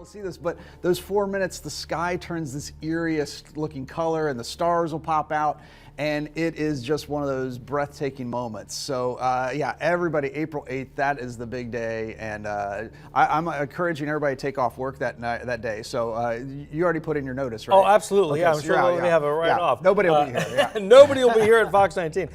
see this, but those 4 minutes, the sky turns this eeriest looking color and the stars will pop out. And it is just one of those breathtaking moments. So yeah, everybody, April 8th, that is the big day. And I'm encouraging everybody to take off work that day. So you already put in your notice, right? Oh, absolutely. Okay, Yeah, I'm sure they'll let me have a write-off. Nobody will be here. Yeah. Nobody will be here at Fox 19.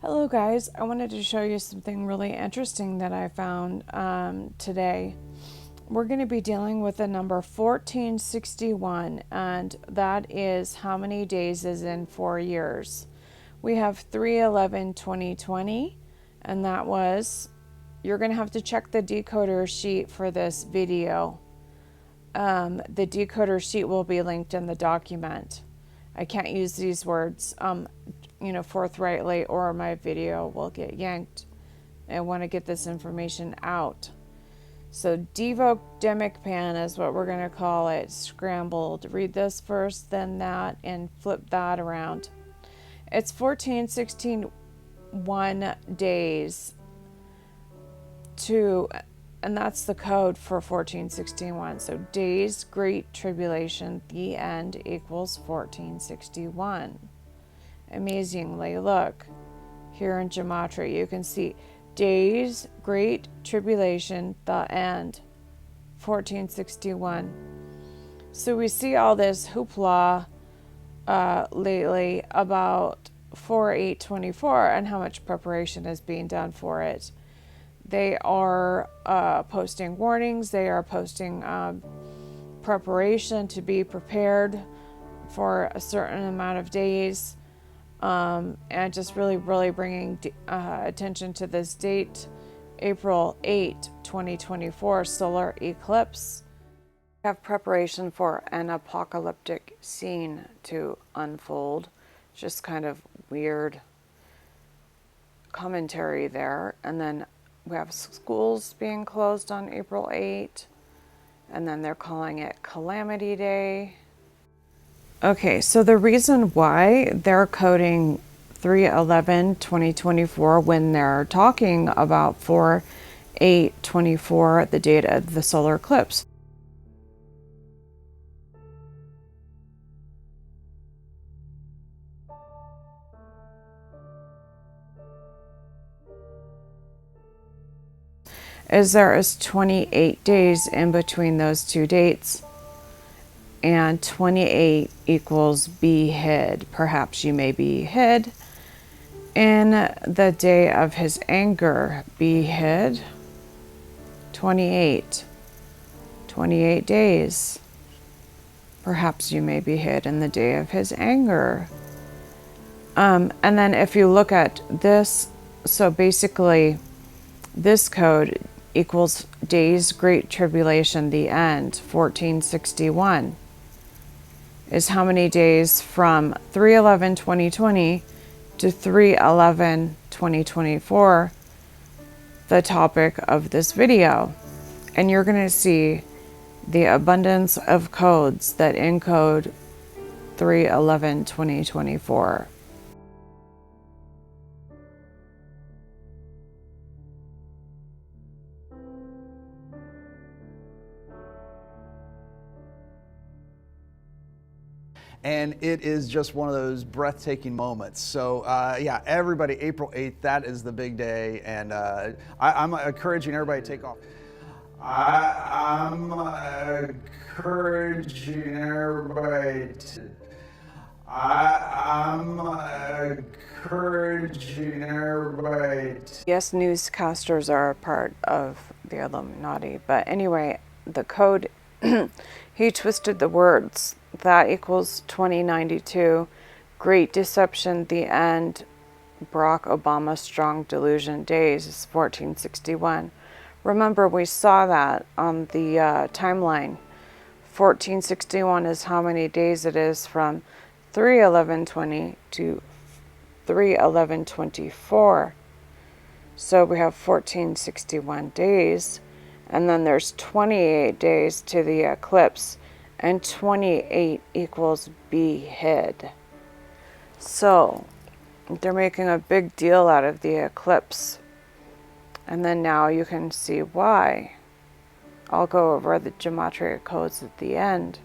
Hello guys, I wanted to show you something really interesting that I found today. We're going to be dealing with the number 1461, and that is how many days is in 4 years. We have 3/11/2020, and that was, you're going to have to check the decoder sheet for this video. The decoder sheet will be linked in the document. I can't use these words forthrightly, or my video will get yanked. I want to get this information out. So Devo pan is what we're going to call it, scrambled. Read this first, then that, and flip that around. It's 1461 days to, and that's the code for 1461. So days, Great Tribulation, the end equals 1461. Amazingly, look here in gematria, you can see days, Great Tribulation, the end, 1461. So we see all this hoopla lately about 4/8/24 and how much preparation is being done for it. They are posting warnings, they are posting preparation to be prepared for a certain amount of days. And just really bringing attention to this date, April 8, 2024, solar eclipse. We have preparation for an apocalyptic scene to unfold. Just kind of weird commentary there. And then we have schools being closed on April 8, and then they're calling it Calamity Day. Okay, so the reason why they're coding 3/11/2024 when they're talking about 4/8/24, the date of the solar eclipse. Is there is 28 days in between those two dates. And 28 equals be hid. Perhaps you may be hid in the day of his anger. Be hid. 28 days. Perhaps you may be hid in the day of his anger. And then if you look at this, so basically this code equals days, Great Tribulation, the end, 1461. Is how many days from 3/11/2020 to 3/11/2024, the topic of this video. And you're going to see the abundance of codes that encode 3/11/2024. And it is just one of those breathtaking moments. So yeah, everybody, April 8th, that is the big day. And I'm encouraging everybody to take off. I'm encouraging everybody to... I'm encouraging everybody to... Yes, newscasters are a part of the Illuminati. But anyway, the code, he twisted the words. That equals 2092. Great Deception, the end. Barack Obama Strong Delusion Days is 1461. Remember, we saw that on the timeline. 1461 is how many days it is from 3/11/20 to 3/11/24. So we have 1461 days, and then there's 28 days to the eclipse, and 28 equals be hid. So they're making a big deal out of the eclipse, and then now you can see why. I'll go over the gematria codes at the end.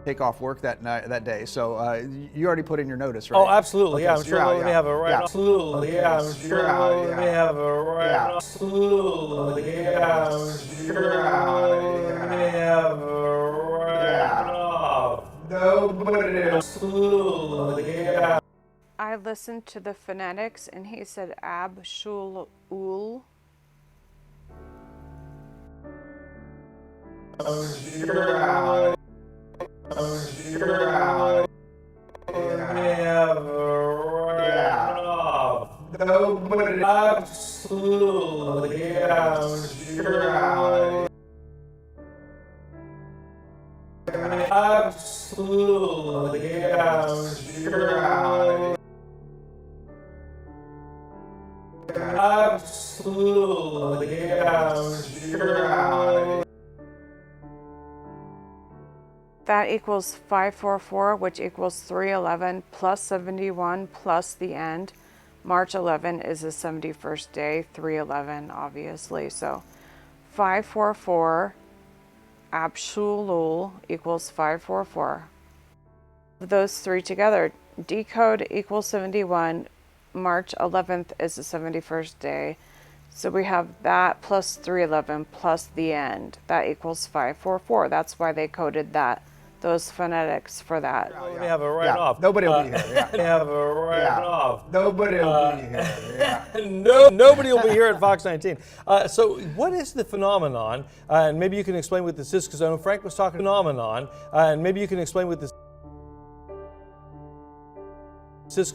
Take off work that night, that day. So you already put in your notice, right? Oh, absolutely. Okay, Yeah, so I'm sure you're out, they yeah. have a right. Yeah. Absolutely. Yeah, I'm You're sure out, yeah. they have a right. Yeah. Absolutely. Yeah, I'm sure they have a right. Nobody. Absolutely. Yeah. I listened to the phonetics, and he said ab, shul, ul. Nobody. Absolutely. Yeah. Absolutely. Yeah. Absolutely. Yeah. That equals 544, which equals 311 plus 71 plus the end. March 11 is the 71st day, 311 obviously. So 544 Abshulul equals 544. Those three together, decode equals 71. March 11th is the 71st day. So we have that plus 311 plus the end. That equals 544. That's why they coded that, those phonetics for that. They have a right off. Nobody will be here. Yeah. They have a right off. Nobody will be here. Yeah. Nobody will be here at Fox 19. So what is the phenomenon? And maybe you can explain what this is, because I know Frank was talking phenomenon. And maybe you can explain what this is.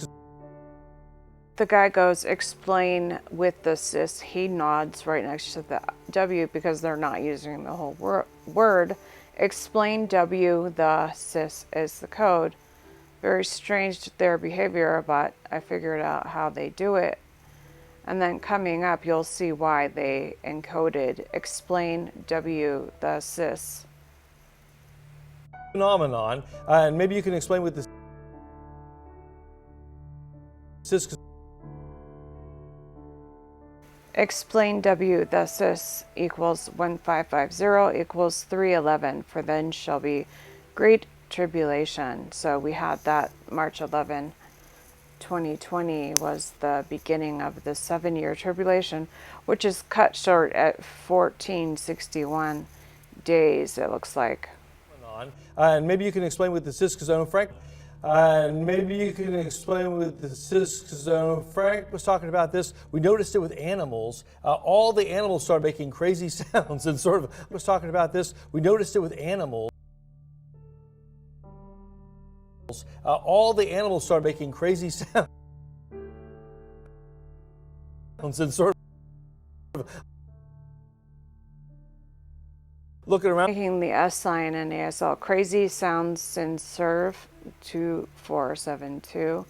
The guy goes, explain with the cis. He nods right next to the W because they're not using the whole word. Explain W, the cis is the code. Very strange their behavior, but I figured out how they do it. And then coming up, you'll see why they encoded explain W, the cis. Phenomenon. And maybe you can explain what this is. Explain W, the cis equals 1550 equals 311, for then shall be great tribulation. So we had that March 11, 2020 was the beginning of the 7-year tribulation, which is cut short at 1461 days, it looks like. And maybe you can explain what this is, because I know Frank. And maybe you can explain what this is, because Frank was talking about this. We noticed it with animals. All the animals started making crazy sounds, and sort of was talking about this. We noticed it with animals. All the animals started making crazy sounds, and sort of looking around. Making the S sign in ASL. Crazy sounds in serve 2472.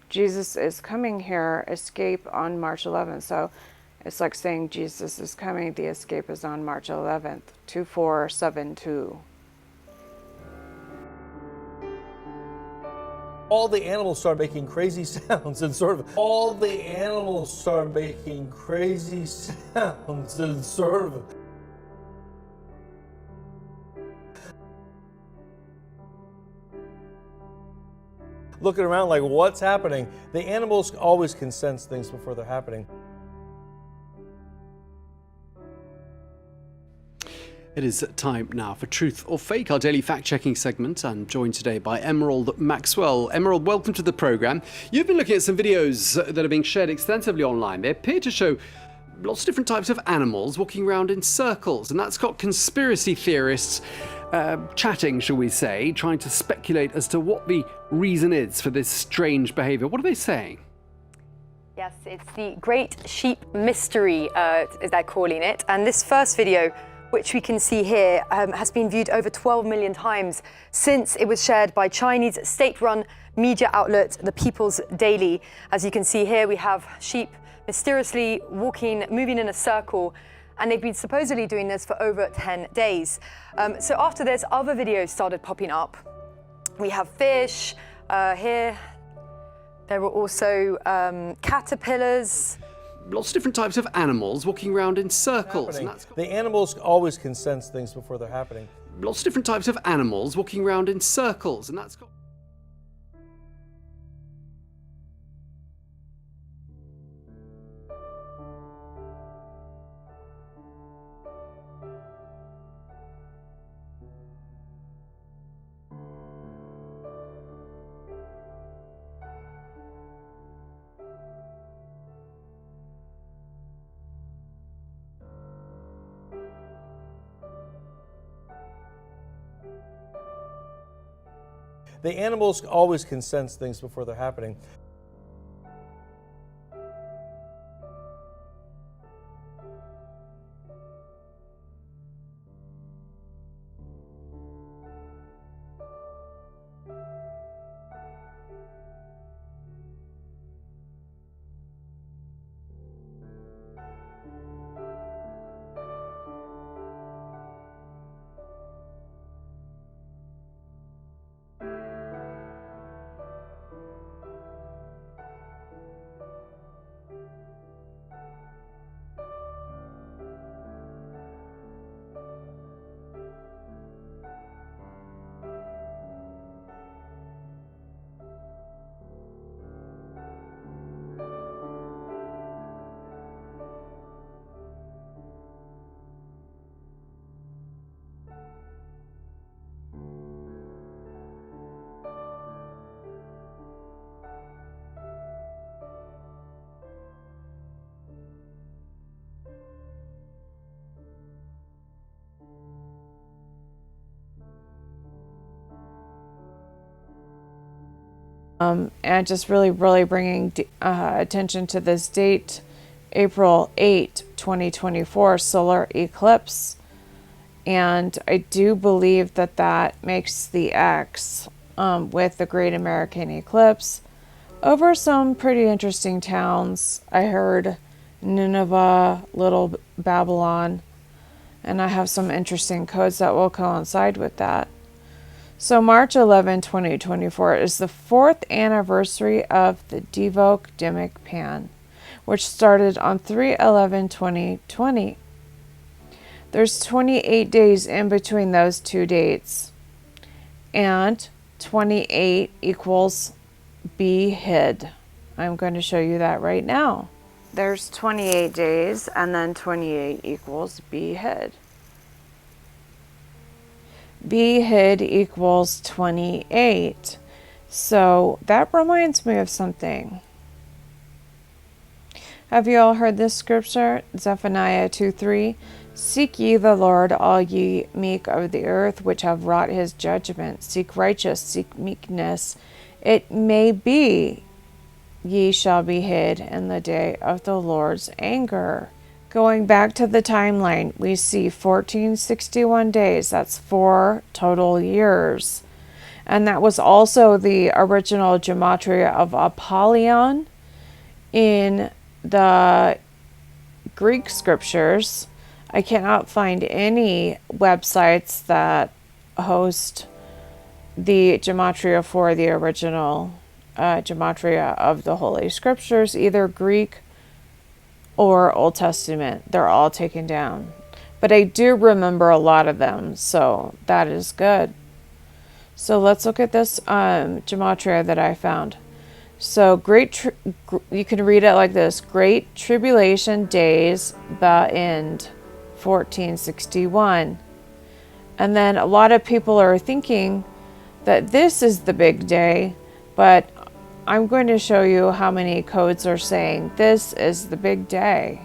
Jesus is coming here. Escape on March 11th. So it's like saying Jesus is coming. The escape is on March 11th. 2472. All the animals started making crazy sounds, and sort of all the animals started making crazy sounds, and sort of looking around like, what's happening? The animals always can sense things before they're happening. It is time now for Truth or Fake, our daily fact-checking segment. I'm joined today by Emerald Maxwell. Emerald, welcome to the programme. You've been looking at some videos that are being shared extensively online. They appear to show lots of different types of animals walking around in circles, and that's got conspiracy theorists chatting, shall we say, trying to speculate as to what the reason is for this strange behaviour. What are they saying? Yes, it's the Great Sheep Mystery, as they're calling it. And this first video, which we can see here, has been viewed over 12 million times since it was shared by Chinese state-run media outlet, The People's Daily. As you can see here, we have sheep mysteriously moving in a circle, and they've been supposedly doing this for over 10 days. So after this, other videos started popping up. We have fish here. There were also caterpillars. Lots of different types of animals walking around in circles. And that's The animals always can sense things before they're happening. lots of different types of animals walking around in circles, and that's got... The animals always can sense things before they're happening. And just really bringing attention to this date, April 8, 2024, solar eclipse. And I do believe that that makes the X with the Great American Eclipse over some pretty interesting towns. I heard Nineveh, Little Babylon, and I have some interesting codes that will coincide with that. So March 11, 2024 is the 4th anniversary of the Devok Dimmick Pan, which started on 3/11/2020. There's 28 days in between those two dates, and 28 equals be hid. I'm going to show you that right now. There's 28 days, and then 28 equals be hid. Be hid equals 28. So that reminds me of something. Have you all heard this scripture? Zephaniah 2:3. Seek ye the Lord, all ye meek of the earth, which have wrought his judgment. Seek righteous, seek meekness. It may be ye shall be hid in the day of the Lord's anger. Going back to the timeline, we see 1461 days. That's 4 total years. And that was also the original gematria of Apollyon in the Greek scriptures. I cannot find any websites that host the gematria for the original gematria of the Holy Scriptures, either Greek or Old Testament. They're all taken down. But I do remember a lot of them, so that is good. So let's look at this gematria that I found. So you can read it like this: Great Tribulation Days, the end, 1461. And then a lot of people are thinking that this is the big day, but I'm going to show you how many codes are saying this is the big day.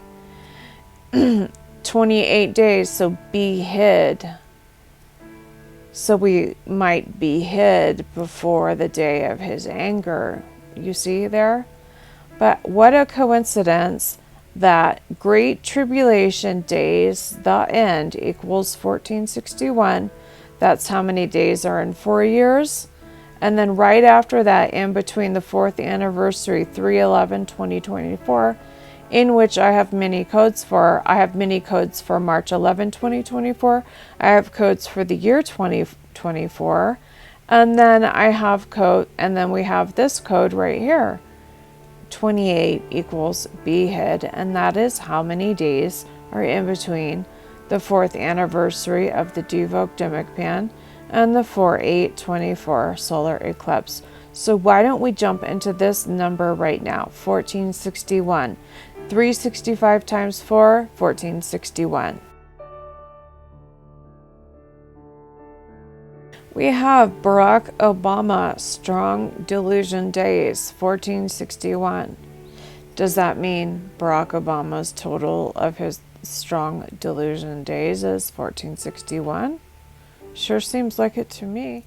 28 days, so be hid. So we might be hid before the day of his anger. You see there? But what a coincidence that Great Tribulation days, the end, equals 1461. That's how many days are in 4 years. And then right after that, in between the 4th anniversary, 3/11/2024, in which I have mini codes for. I have mini codes for March 11, 2024. I have codes for the year 2024. And then I have code, and then we have this code right here. 28 equals be hid, and that is how many days are in between the 4th anniversary of the Devoke Dimmock and the 4/8/24 solar eclipse. So why don't we jump into this number right now? 1461. 365 times 4, 1461. We have Barack Obama strong delusion days, 1461. Does that mean Barack Obama's total of his strong delusion days is 1461? Sure seems like it to me.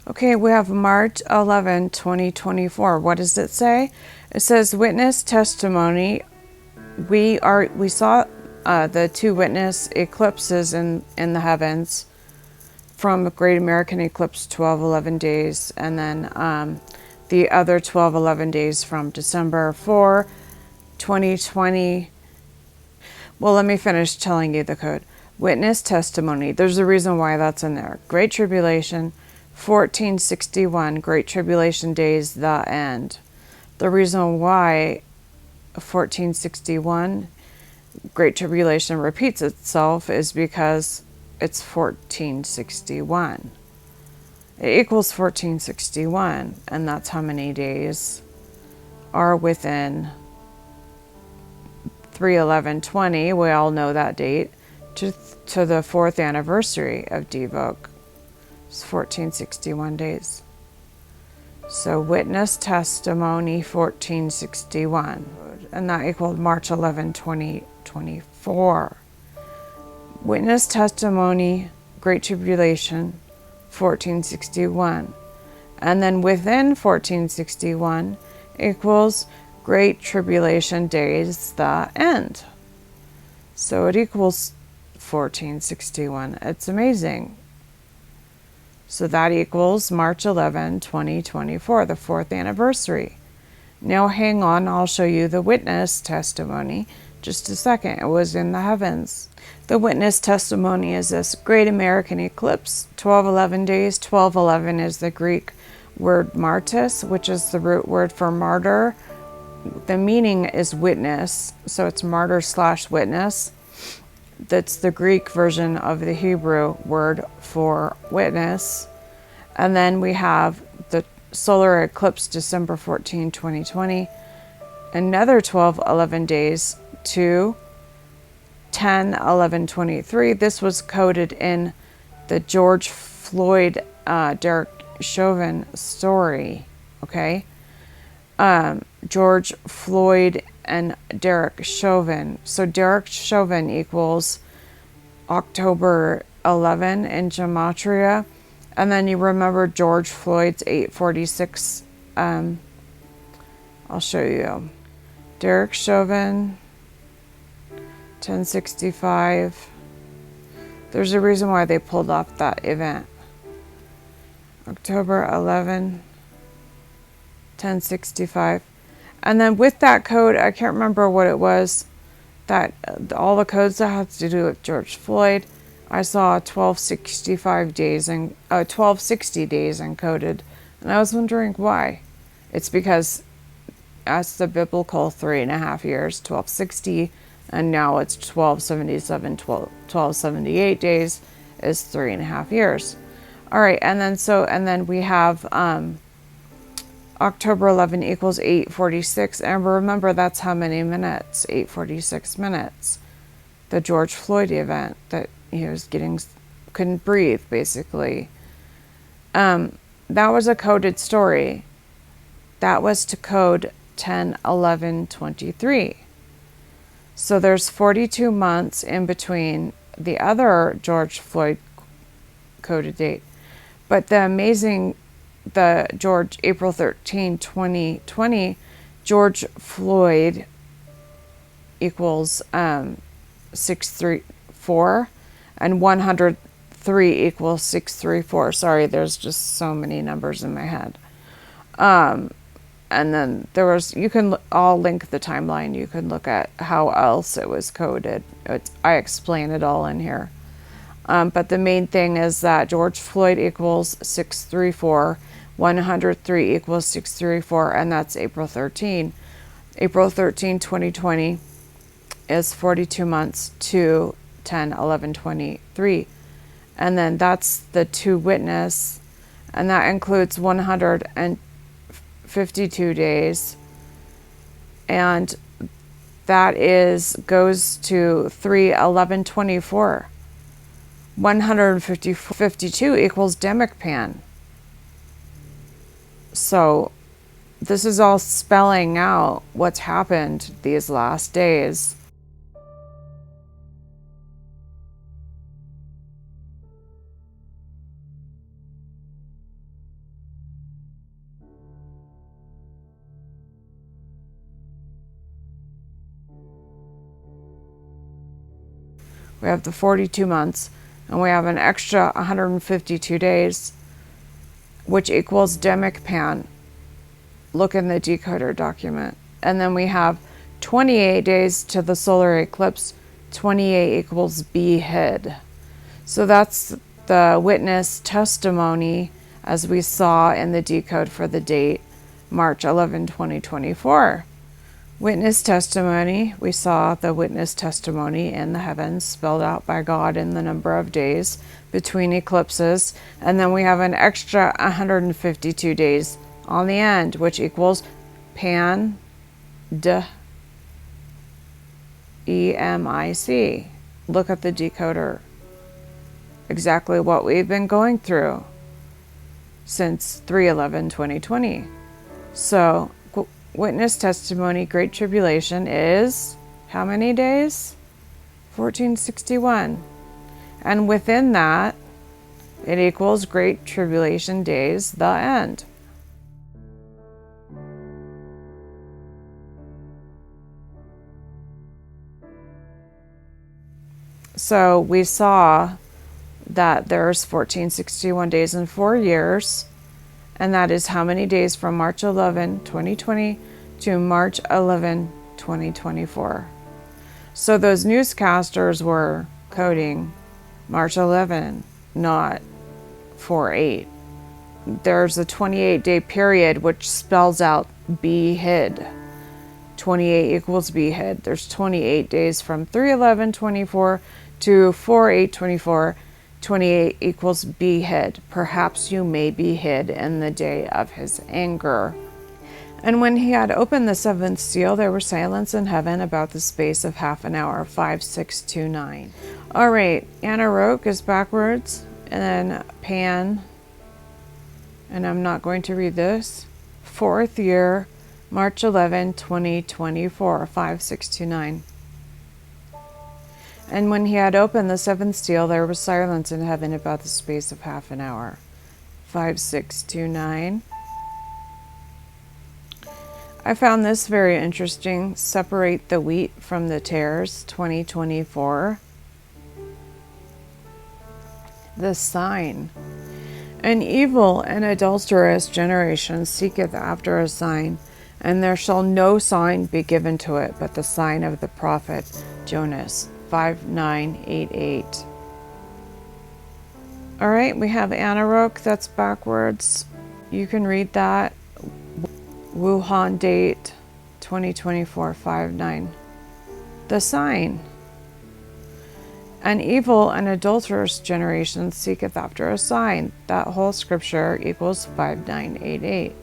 Okay, we have March 11, 2024. What does it say? It says witness testimony. We saw the 2 witness eclipses in the heavens from Great American Eclipse 1211 days, and then the other 1211 days from December 4, 2020. Well, let me finish telling you the code. Witness testimony. There's a reason why that's in there. Great Tribulation, 1461. Great Tribulation days, the end. The reason why 1461 Great Tribulation repeats itself is because it's 1461. It equals 1461, and that's how many days are within 3/11/20. We all know that date to the 4th anniversary of Devoke. It's 1461 days. So witness testimony 1461, and that equaled March 11, 2024. Witness testimony, Great Tribulation, 1461. And then within 1461 equals Great Tribulation days, the end. So it equals 1461. It's amazing. So that equals March 11, 2024, the 4th anniversary. Now hang on, I'll show you the witness testimony. Just a second, it was in the heavens. The witness testimony is this: Great American Eclipse, 1211 days. 1211 is the Greek word martis, which is the root word for martyr. The meaning is witness, so it's martyr / witness. That's the Greek version of the Hebrew word for witness. And then we have the solar eclipse, December 14, 2020. Another 1211 days to 10/11/23. This was coded in the George Floyd, Derek Chauvin story. Okay, George Floyd and Derek Chauvin. So Derek Chauvin equals October 11 in gematria, and then you remember George Floyd's 846. I'll show you. Derek Chauvin, 1065. There's a reason why they pulled off that event. October 11, 1065. And then with that code, I can't remember what it was, that all the codes that had to do with George Floyd, I saw 1265 days and 1260 days encoded, and I was wondering why. It's because that's the biblical 3.5 years, 1260, and now it's 1277, 1278 days is 3.5 years. All right, and then we have October 11 equals 846, and remember that's how many minutes? 846 minutes. The George Floyd event that he was couldn't breathe, basically. That was a coded story. That was to code 10/11/23. So there's 42 months in between the other George Floyd coded date. But April 13, 2020, George Floyd equals 634, and 103 equals 634. Sorry, there's just so many numbers in my head. And then I'll link the timeline. You can look at how else it was coded. I explain it all in here. But the main thing is that George Floyd equals 634, 103 equals 634, and that's April 13. April 13, 2020 is 42 months to 10/11/23. And then that's the to witness, and that includes 152 days, and that goes to 3/11/24. 152 equals Demicpan. So this is all spelling out what's happened these last days. We have the 42 months, and we have an extra 152 days, which equals Demicpan. Look in the decoder document. And then we have 28 days to the solar eclipse. 28 equals B hid. So that's the witness testimony, as we saw in the decode for the date, March 11, 2024. Witness testimony, we saw the witness testimony in the heavens spelled out by God in the number of days between eclipses. And then we have an extra 152 days on the end, which equals Pan D EMIC. Look at the decoder. Exactly what we've been going through since 3/11/2020. So witness testimony, Great Tribulation is how many days? 1461. And within that, it equals Great Tribulation days, the end. So we saw that there's 1461 days in 4 years. And that is how many days from March 11, 2020 to March 11, 2024. So those newscasters were coding March 11, not 4/8. There's a 28-day period which spells out B hid. 28 equals B hid. There's 28 days from 3/11/24 to 4/8/24. 28 equals be hid. Perhaps you may be hid in the day of his anger. And when he had opened the seventh seal, there was silence in heaven about the space of half an hour. 5629. All right, Anarok is backwards, and then Pan, and I'm not going to read this. 4th year, March 11, 2024. 5629. And when he had opened the seventh seal, there was silence in heaven about the space of half an hour. 5629. I found this very interesting. Separate the wheat from the tares, 2024. The sign. An evil and adulterous generation seeketh after a sign, and there shall no sign be given to it but the sign of the prophet Jonah. 5988. All right, we have Anarok, that's backwards. You can read that. Wuhan date 2024/59. The sign. An evil and adulterous generation seeketh after a sign. That whole scripture equals 5988.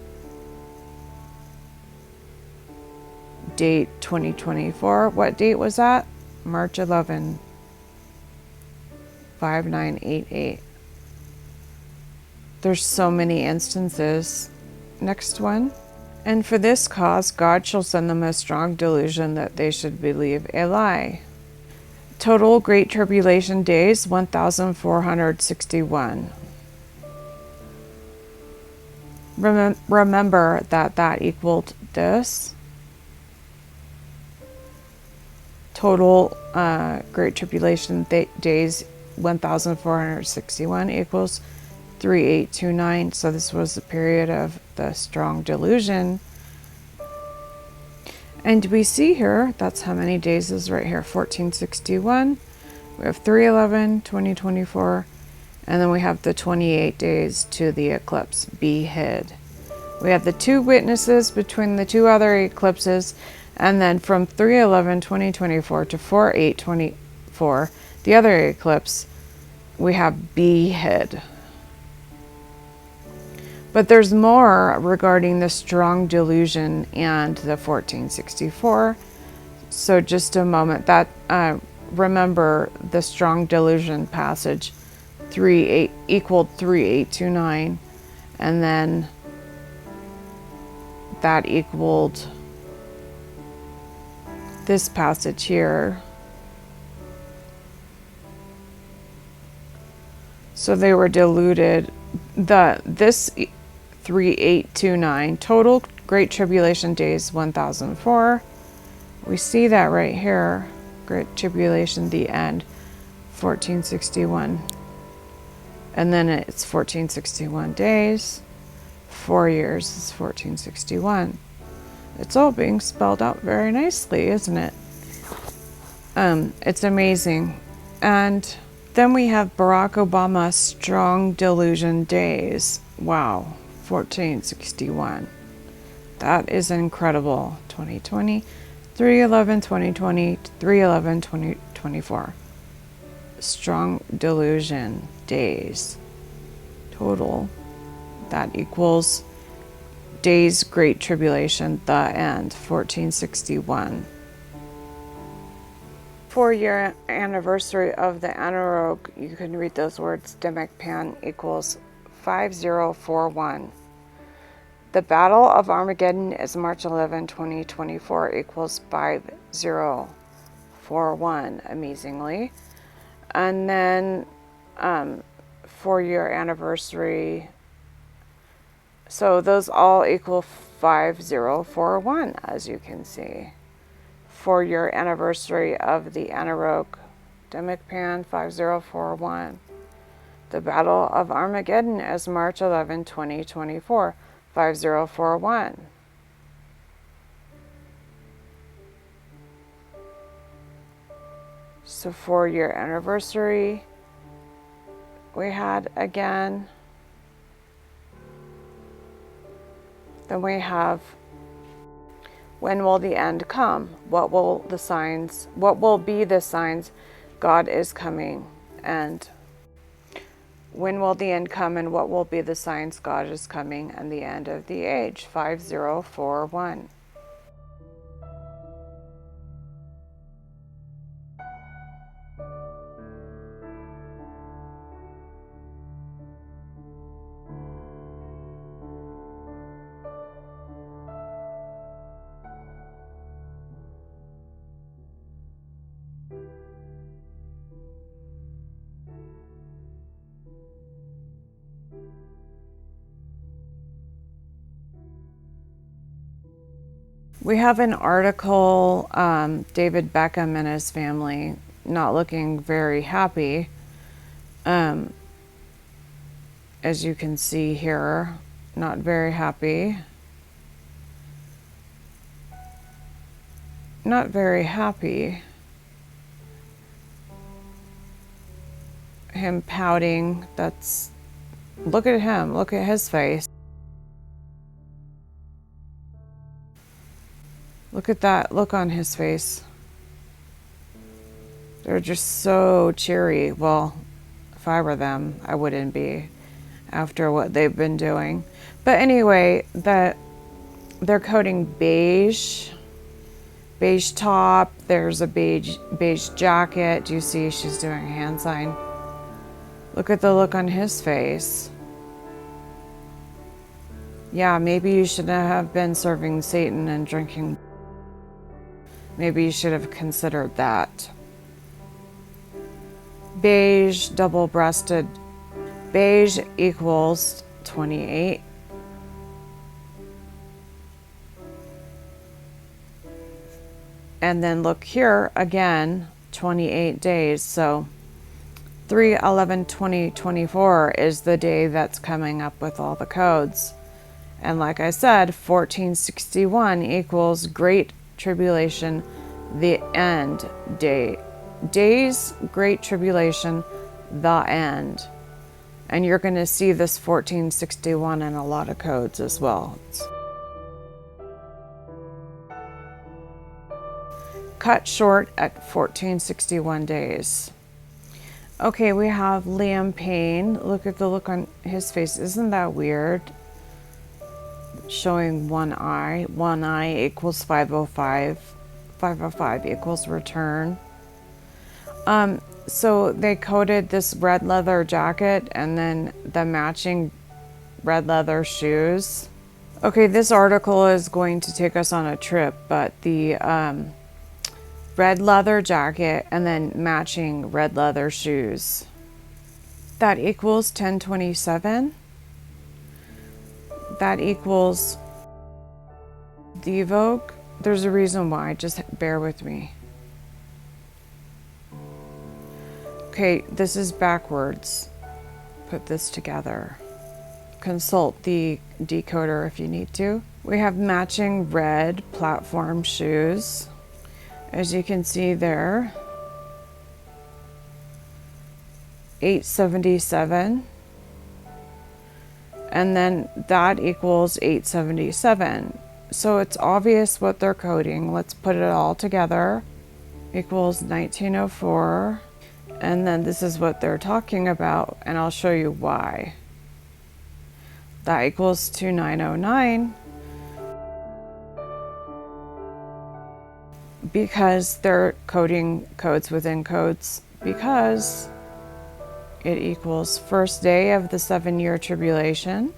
Date 2024. What date was that? March 11, 5988. There's so many instances. Next one. And for this cause God shall send them a strong delusion that they should believe a lie. Total Great Tribulation days, 1,461. Remember that equaled this. Total Great Tribulation days, 1,461 equals 3829. So this was the period of the strong delusion. And we see here, that's how many days is right here, 1461. We have 311, 2024, and then we have the 28 days to the eclipse, be hid. We have the 2 witnesses between the 2 other eclipses, and then from 311, 2024 to 4824, the other eclipse, we have be hid. But there's more regarding the strong delusion and the 1464. So just a moment, that remember the strong delusion passage 38 equaled 3829, and then that equaled this passage here. So they were deluded. This 3829, total Great Tribulation days 1004. We see that right here. Great Tribulation, the end, 1461. And then it's 1461 days. 4 years is 1461. It's all being spelled out very nicely, isn't it? It's amazing. And then we have Barack Obama strong delusion days. Wow, 1461. That is incredible. 2020, 311, 2020, 311, 2024. Strong delusion days. Total. That equals days Great Tribulation, the end, 1461. 4-year anniversary of the Anarog, you can read those words, Demikpan equals 5041. The Battle of Armageddon is March 11, 2024 equals 5041, amazingly. And then 4-year anniversary, so those all equal 5041, as you can see. 4-year anniversary of the Anarog, Demikpan 5041. The Battle of Armageddon is March 11, 2024, 5041. So 4-year anniversary we had again. Then we have, when will the end come? What will be the signs God is coming? And when will the end come, and what will be the signs God is coming and the end of the age? 5041. We have an article, David Beckham and his family not looking very happy. As you can see here, not very happy. Not very happy. Him pouting, look at him, look at his face. Look at that look on his face. They're just so cheery. Well, if I were them, I wouldn't be after what they've been doing. But anyway, they're coding beige top. There's a beige jacket. Do you see she's doing a hand sign? Look at the look on his face. Yeah, maybe you shouldn't have been serving Satan and drinking. Maybe you should have considered that. beige double-breasted. Beige equals 28. And then look here again, 28 days. So 3/11/2024 is the day that's coming up with all the codes. And like I said, 1461 equals Great Tribulation, the end day. Days, Great Tribulation, the end. And you're going to see this 1461 in a lot of codes as well. Cut short at 1461 days. Okay, we have Liam Payne. Look at the look on his face. Isn't that weird? Showing one eye. One eye equals 505. 505 equals return. So they coded this red leather jacket and then the matching red leather shoes. Okay, this article is going to take us on a trip, but the red leather jacket and then matching red leather shoes. That equals 1027. That equals Devoke. There's a reason why, just bear with me. Okay, this is backwards. Put this together. Consult the decoder if you need to. We have matching red platform shoes. As you can see there, 877, and then that equals 877. So it's obvious what they're coding. Let's put it all together. Equals 1904, and then this is what they're talking about, and I'll show you why. That equals 2909. Because they're coding codes within codes, because it equals first day of the 7-year tribulation,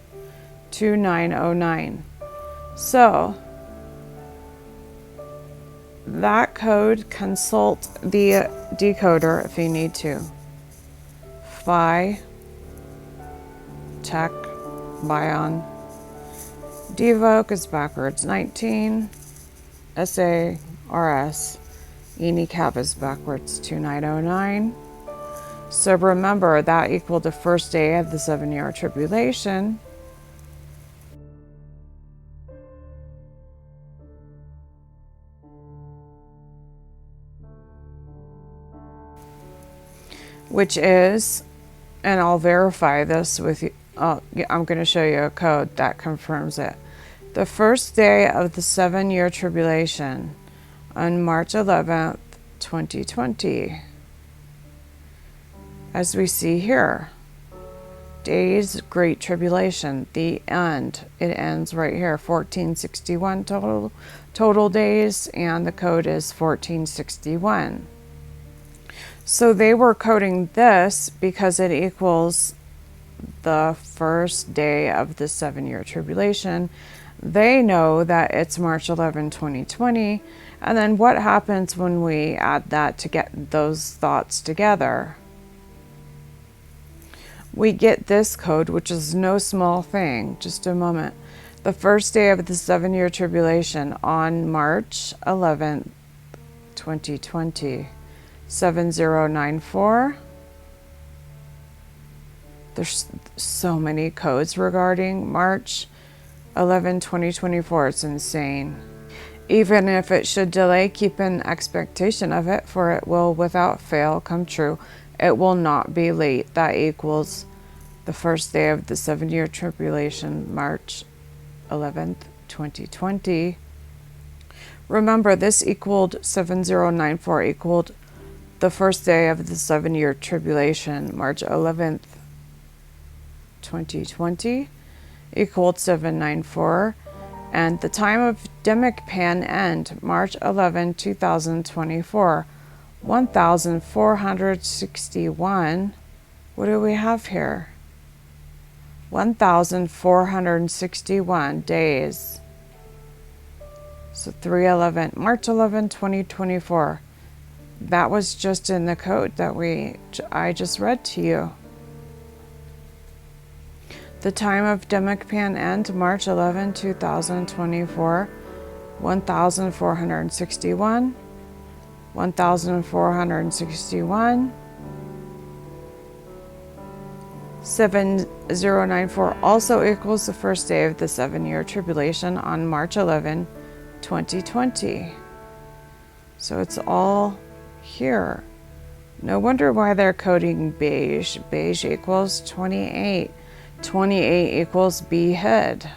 2909. So that code, consult the decoder if you need to. Phi, Tech, Bion. Devoke is backwards, 19. SA, RS. ENICAP is backwards, 2909. So remember, that equaled the first day of the 7-year tribulation. Which is, and I'll verify this with you, I'm going to show you a code that confirms it. The first day of the 7-year tribulation on March 11th, 2020. As we see here, days, Great Tribulation, the end. It ends right here, 1461 total days, and the code is 1461. So they were coding this because it equals the first day of the 7-year tribulation. They know that it's March 11, 2020. And then what happens when we add that to get those thoughts together? We get this code, which is no small thing. Just a moment. The first day of the 7-year tribulation on March 11, 2020. 7094. There's so many codes regarding March 11, 2024. It's insane. Even if it should delay, keep an expectation of it, for it will without fail come true. It will not be late. That equals the first day of the 7-year tribulation, March 11th, 2020. Remember, this equaled 7094 equaled the first day of the 7-year tribulation, March 11th, 2020, equaled 794. And the time of demic pan end, March 11, 2024, 1461. What do we have here? 1461 days. So 3/11, March 11, 2024. That was just in the code that I just read to you. The time of Demikpan end, March 11, 2024, 1461, 1461, 7094 also equals the first day of the 7-year tribulation on March 11, 2020. So it's all here. No wonder why they're coding beige. Beige equals 28. 28 equals behead.